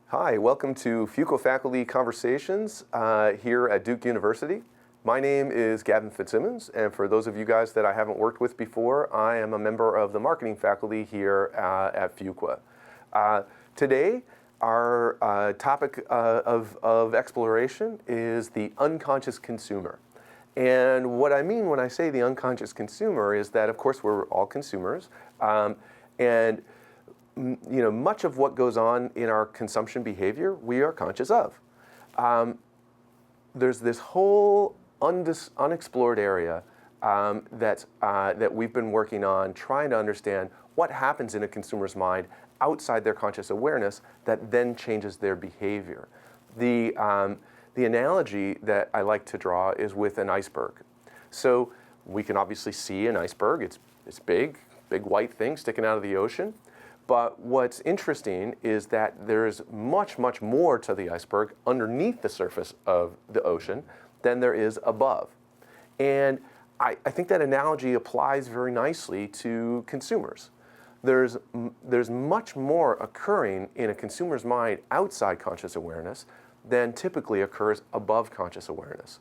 Hi, welcome to Fuqua Faculty Conversations here at Duke University. My name is Gavan Fitzsimons, and for those of you guys that I haven't worked with before, I am a member of the marketing faculty here at Fuqua. Today, our topic of exploration is the unconscious consumer. And what I mean when I say the unconscious consumer is that, of course, we're all consumers, and much of what goes on in our consumption behavior, we are conscious of. There's this whole unexplored area that we've been working on, trying to understand what happens in a consumer's mind outside their conscious awareness that then changes their behavior. The analogy that I like to draw is with an iceberg. So we can obviously see an iceberg. It's big white thing sticking out of the ocean. But what's interesting is that there's much more to the iceberg underneath the surface of the ocean than there is above. And I think that analogy applies very nicely to consumers. There's much more occurring in a consumer's mind outside conscious awareness than typically occurs above conscious awareness.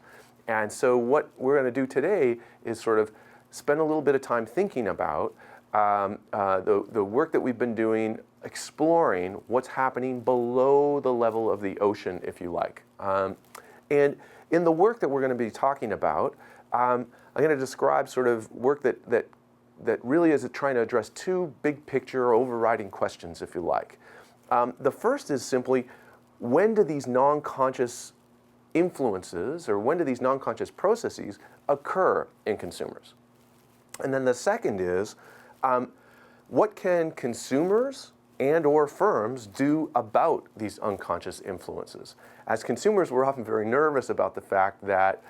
And so what we're going to do today is sort of spend a little bit of time thinking about the work that we've been doing, exploring what's happening below the level of the ocean, if you like. And in the work that we're going to be talking about, I'm going to describe sort of work that really is trying to address two big picture overriding questions, if you like. The first is simply, when do these non-conscious influences, or when do these non-conscious processes occur in consumers? And then the second is, what can consumers and or firms do about these unconscious influences? As consumers, we're often very nervous about the fact that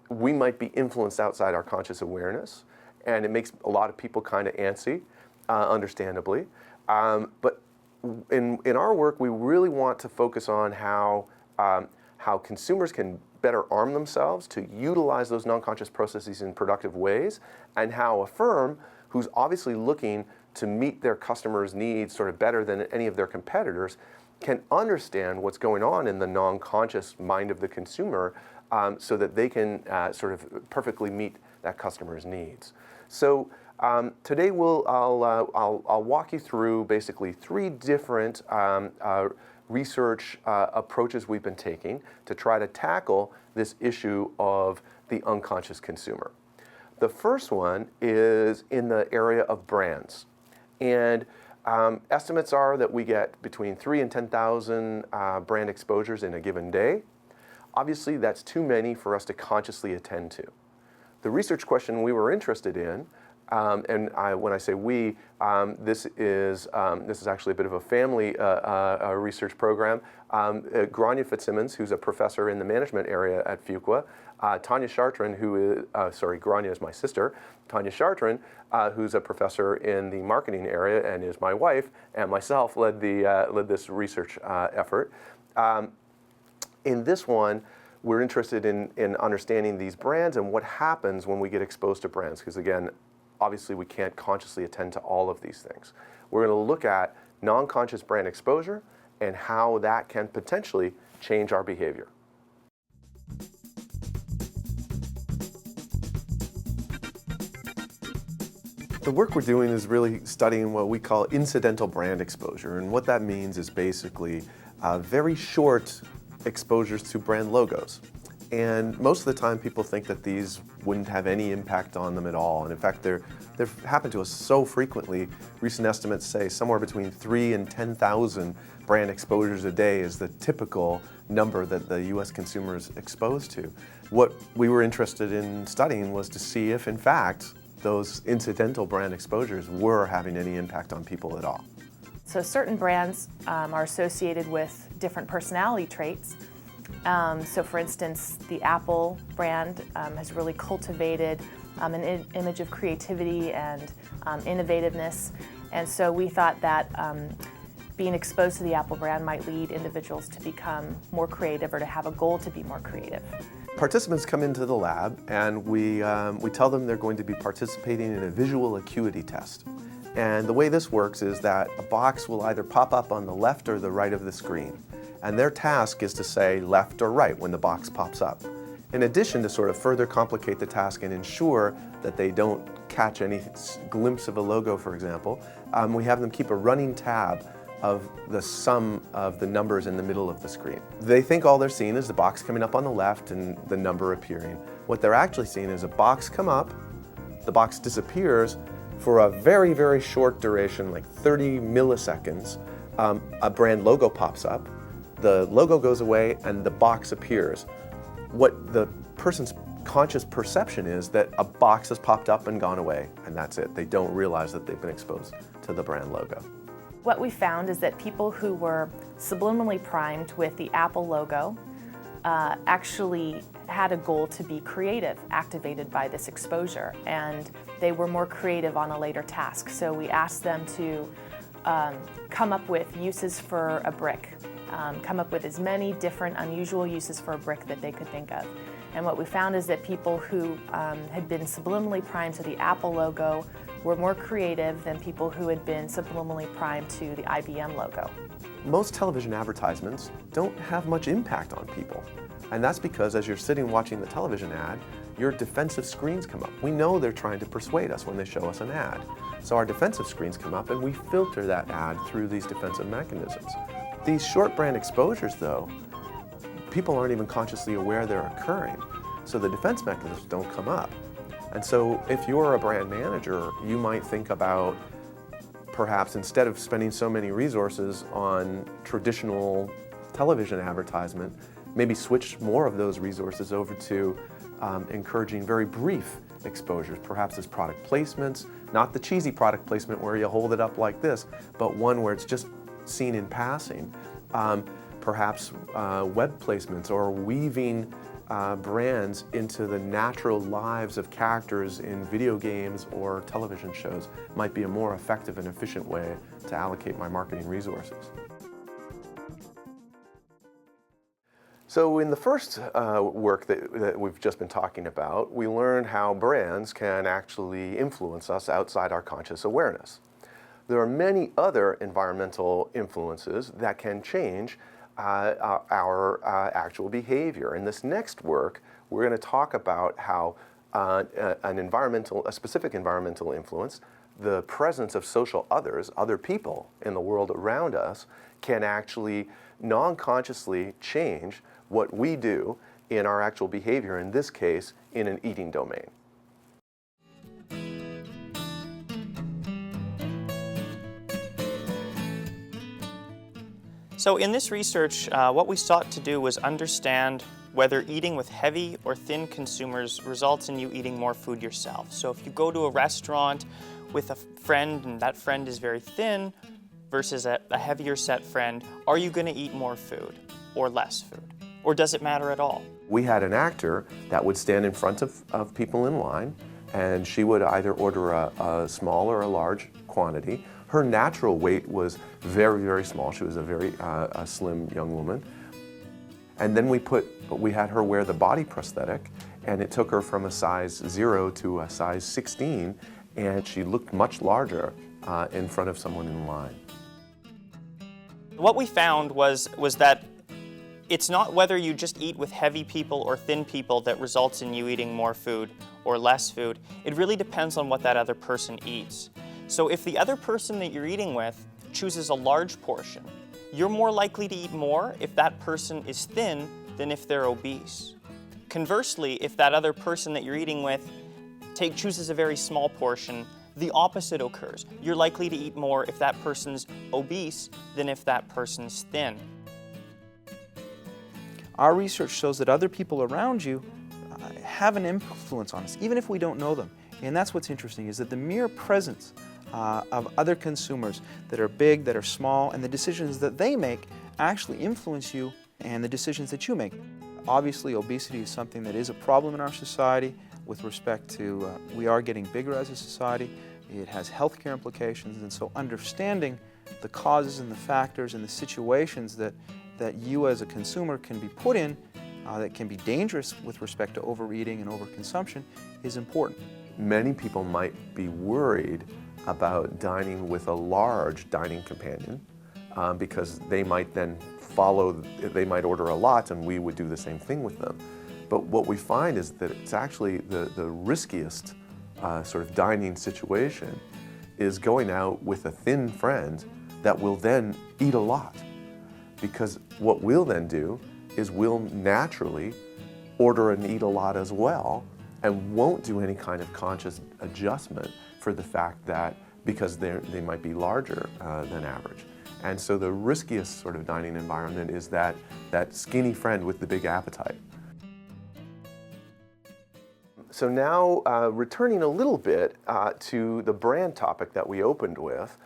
we might be influenced outside our conscious awareness, and it makes a lot of people kind of antsy, understandably. But in our work, we really want to focus on how consumers can better arm themselves to utilize those non-conscious processes in productive ways, and how a firm who's obviously looking to meet their customers' needs sort of better than any of their competitors can understand what's going on in the non-conscious mind of the consumer, so that they can sort of perfectly meet that customer's needs. So today I'll walk you through basically three different research approaches we've been taking to try to tackle this issue of the unconscious consumer. The first one is in the area of brands. And estimates are that we get between 3,000 and 10,000 brand exposures in a given day. Obviously, that's too many for us to consciously attend to. The research question we were interested in, when I say we, this is actually a bit of a family research program. Gavan Fitzsimons, who's a professor in the management area at Fuqua, Tanya Chartrand, Gavan is my sister, Tanya Chartrand, who's a professor in the marketing area and is my wife, and myself led this research effort. In this one, we're interested in understanding these brands and what happens when we get exposed to brands, because again, obviously we can't consciously attend to all of these things. We're going to look at non-conscious brand exposure and how that can potentially change our behavior. The work we're doing is really studying what we call incidental brand exposure, and what that means is basically very short exposures to brand logos. And most of the time people think that these wouldn't have any impact on them at all, and in fact they've happened to us so frequently. Recent estimates say somewhere between 3,000 and 10,000 brand exposures a day is the typical number that the US consumer is exposed to. What we were interested in studying was to see if in fact those incidental brand exposures were having any impact on people at all. So certain brands are associated with different personality traits. So for instance, the Apple brand has really cultivated an image of creativity and innovativeness. And so we thought that being exposed to the Apple brand might lead individuals to become more creative or to have a goal to be more creative. Participants come into the lab and we tell them they're going to be participating in a visual acuity test. And the way this works is that a box will either pop up on the left or the right of the screen. And their task is to say left or right when the box pops up. In addition, to sort of further complicate the task and ensure that they don't catch any glimpse of a logo, for example, we have them keep a running tab of the sum of the numbers in the middle of the screen. They think all they're seeing is the box coming up on the left and the number appearing. What they're actually seeing is a box come up, the box disappears for a very, very short duration, like 30 milliseconds. A brand logo pops up, the logo goes away, and the box appears. What the person's conscious perception is that a box has popped up and gone away, and that's it. They don't realize that they've been exposed to the brand logo. What we found is that people who were subliminally primed with the Apple logo actually had a goal to be creative, activated by this exposure, and they were more creative on a later task. So we asked them to come up with uses for a brick, come up with as many different unusual uses for a brick that they could think of. And what we found is that people who had been subliminally primed to the Apple logo were more creative than people who had been subliminally primed to the IBM logo. Most television advertisements don't have much impact on people. And that's because as you're sitting watching the television ad, your defensive screens come up. We know they're trying to persuade us when they show us an ad. So our defensive screens come up and we filter that ad through these defensive mechanisms. These short brand exposures, though, people aren't even consciously aware they're occurring. So the defense mechanisms don't come up. And so if you're a brand manager, you might think about perhaps instead of spending so many resources on traditional television advertisement, maybe switch more of those resources over to encouraging very brief exposures, perhaps as product placements, not the cheesy product placement where you hold it up like this, but one where it's just seen in passing. Perhaps web placements or weaving brands into the natural lives of characters in video games or television shows might be a more effective and efficient way to allocate my marketing resources. So in the first work that we've just been talking about, we learned how brands can actually influence us outside our conscious awareness. There are many other environmental influences that can change our actual behavior. In this next work, we're going to talk about how a specific environmental influence, the presence of social others, other people in the world around us, can actually non-consciously change what we do in our actual behavior, in this case, in an eating domain. So in this research, what we sought to do was understand whether eating with heavy or thin consumers results in you eating more food yourself. So if you go to a restaurant with a friend and that friend is very thin versus a heavier set friend, are you going to eat more food or less food? Or does it matter at all? We had an actor that would stand in front of people in line, and she would either order a small or a large quantity. Her natural weight was very, very small. She was a very slim young woman. And then we had her wear the body prosthetic, and it took her from a size 0 to a size 16, and she looked much larger in front of someone in line. What we found was that it's not whether you just eat with heavy people or thin people that results in you eating more food or less food. It really depends on what that other person eats. So if the other person that you're eating with chooses a large portion, you're more likely to eat more if that person is thin than if they're obese. Conversely, if that other person that you're eating with chooses a very small portion, the opposite occurs. You're likely to eat more if that person's obese than if that person's thin. Our research shows that other people around you have an influence on us, even if we don't know them. And that's what's interesting, is that the mere presence of other consumers that are big, that are small, and the decisions that they make actually influence you and the decisions that you make. Obviously, obesity is something that is a problem in our society with respect to we are getting bigger as a society. It has healthcare implications, and so understanding the causes and the factors and the situations that you as a consumer can be put in that can be dangerous with respect to overeating and overconsumption is important. Many people might be worried about dining with a large dining companion because they might then they might order a lot and we would do the same thing with them. But what we find is that it's actually the riskiest sort of dining situation is going out with a thin friend that will then eat a lot. Because what we'll then do is we'll naturally order and eat a lot as well and won't do any kind of conscious adjustment for the fact that because they might be larger than average. And so the riskiest sort of dining environment is that skinny friend with the big appetite. So now, returning a little bit to the brand topic that we opened with,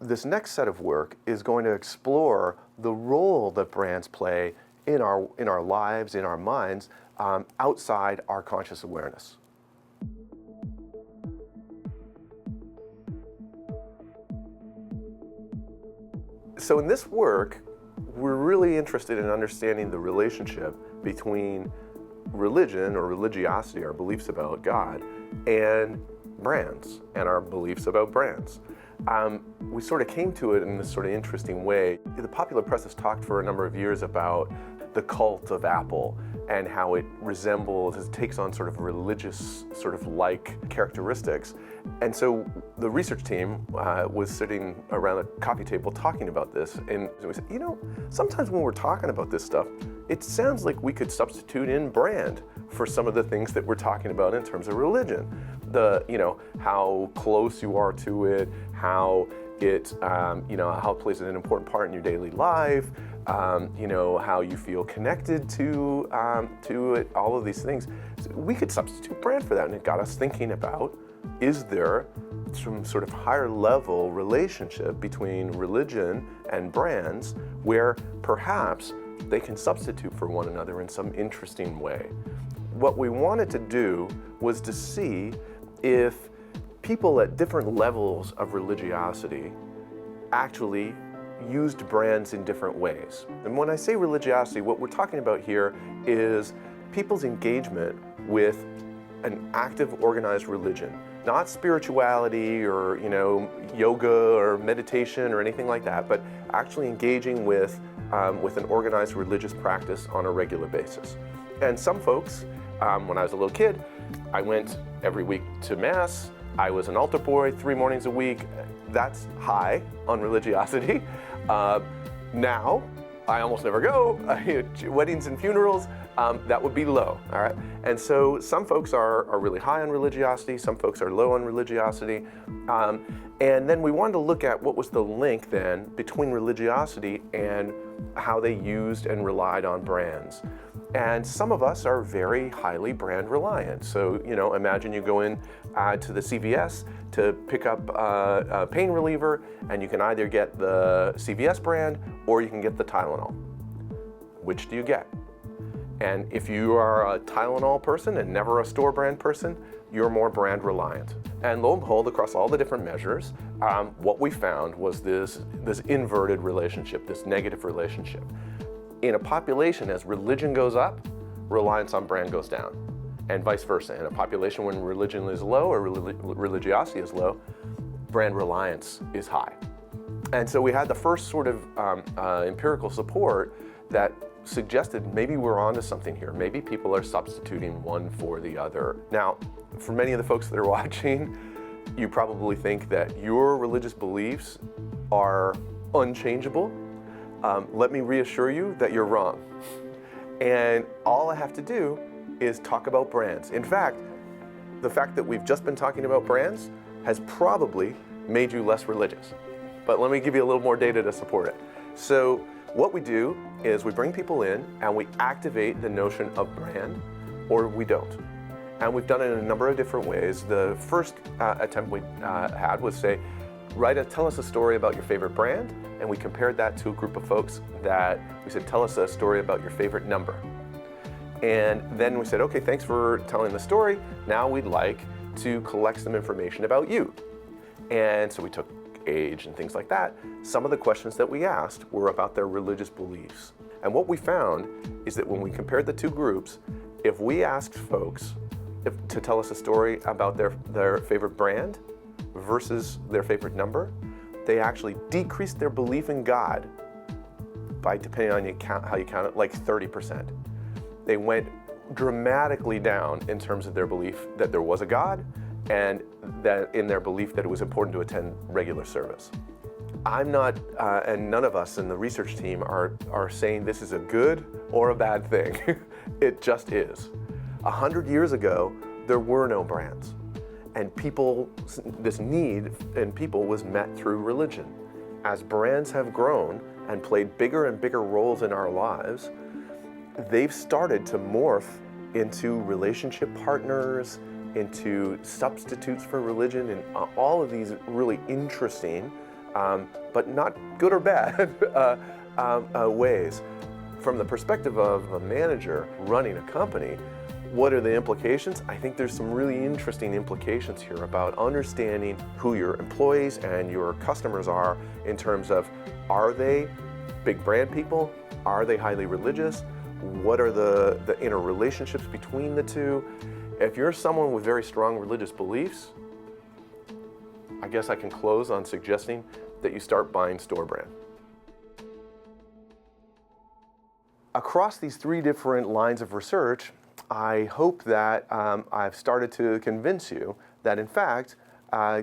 this next set of work is going to explore the role that brands play in our lives, in our minds, outside our conscious awareness. So in this work, we're really interested in understanding the relationship between religion or religiosity, our beliefs about God, and brands and our beliefs about brands. We sort of came to it in this sort of interesting way. The popular press has talked for a number of years about the cult of Apple and how it takes on sort of religious sort of like characteristics. And so the research team was sitting around a coffee table talking about this, and we said, sometimes when we're talking about this stuff, it sounds like we could substitute in brand for some of the things that we're talking about in terms of religion. How close you are to it, how it, how it plays an important part in your daily life, how you feel connected to it, all of these things. So we could substitute brand for that, and it got us thinking about, is there some sort of higher level relationship between religion and brands where perhaps they can substitute for one another in some interesting way? What we wanted to do was to see if people at different levels of religiosity actually used brands in different ways. And when I say religiosity, what we're talking about here is people's engagement with an active, organized religion. Not spirituality or yoga or meditation or anything like that, but actually engaging with an organized religious practice on a regular basis. And some folks, when I was a little kid, I went every week to Mass. I was an altar boy 3 mornings a week. That's high on religiosity. Now, I almost never go. Weddings and funerals, that would be low, all right? And so some folks are really high on religiosity, some folks are low on religiosity. And then we wanted to look at what was the link then between religiosity and how they used and relied on brands. And some of us are very highly brand reliant. So, imagine you go in to the CVS to pick up a pain reliever, and you can either get the CVS brand or you can get the Tylenol. Which do you get? And if you are a Tylenol person and never a store brand person, you're more brand reliant. And lo and behold, across all the different measures, what we found was this inverted relationship, this negative relationship. In a population, as religion goes up, reliance on brand goes down, and vice versa. In a population when religion is low or religiosity is low, brand reliance is high. And so we had the first sort of empirical support that suggested maybe we're onto something here. Maybe people are substituting one for the other. Now, for many of the folks that are watching, you probably think that your religious beliefs are unchangeable. Let me reassure you that you're wrong. And all I have to do is talk about brands. In fact, the fact that we've just been talking about brands has probably made you less religious. But let me give you a little more data to support it. So what we do is we bring people in and we activate the notion of brand, or we don't. And we've done it in a number of different ways. The first attempt we had was say, tell us a story about your favorite brand, and we compared that to a group of folks that we said, tell us a story about your favorite number. And then we said, okay, thanks for telling the story. Now we'd like to collect some information about you. And so we took age and things like that. Some of the questions that we asked were about their religious beliefs. And what we found is that when we compared the two groups, if we asked folks to tell us a story about their favorite brand, versus their favorite number, they actually decreased their belief in God by, depending on how you count it, like 30%. They went dramatically down in terms of their belief that there was a God, and that in their belief that it was important to attend regular service. I'm not, and none of us in the research team are saying this is a good or a bad thing. It just is. 100 years ago, there were no brands. And this need in people was met through religion. As brands have grown and played bigger and bigger roles in our lives, they've started to morph into relationship partners, into substitutes for religion, and all of these really interesting, but not good or bad ways. From the perspective of a manager running a company, what are the implications? I think there's some really interesting implications here about understanding who your employees and your customers are in terms of, are they big brand people? Are they highly religious? What are the interrelationships between the two? If you're someone with very strong religious beliefs, I guess I can close on suggesting that you start buying store brand. Across these 3 different lines of research, I hope that I've started to convince you that, in fact,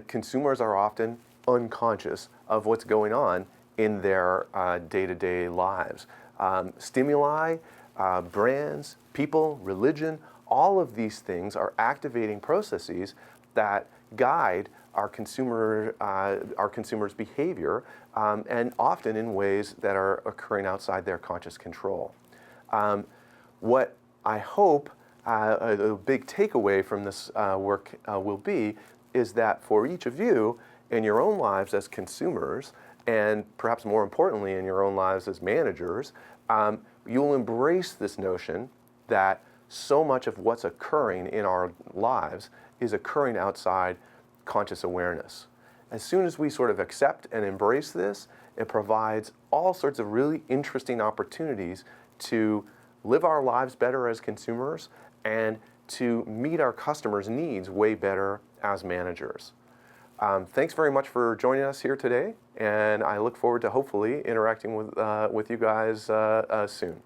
consumers are often unconscious of what's going on in their day-to-day lives. Stimuli, brands, people, religion, all of these things are activating processes that guide our consumers' behavior, and often in ways that are occurring outside their conscious control. What I hope a big takeaway from this work will be is that for each of you in your own lives as consumers, and perhaps more importantly in your own lives as managers, you'll embrace this notion that so much of what's occurring in our lives is occurring outside conscious awareness. As soon as we sort of accept and embrace this, it provides all sorts of really interesting opportunities to live our lives better as consumers and to meet our customers' needs way better as managers. Thanks very much for joining us here today, and I look forward to hopefully interacting with you guys soon.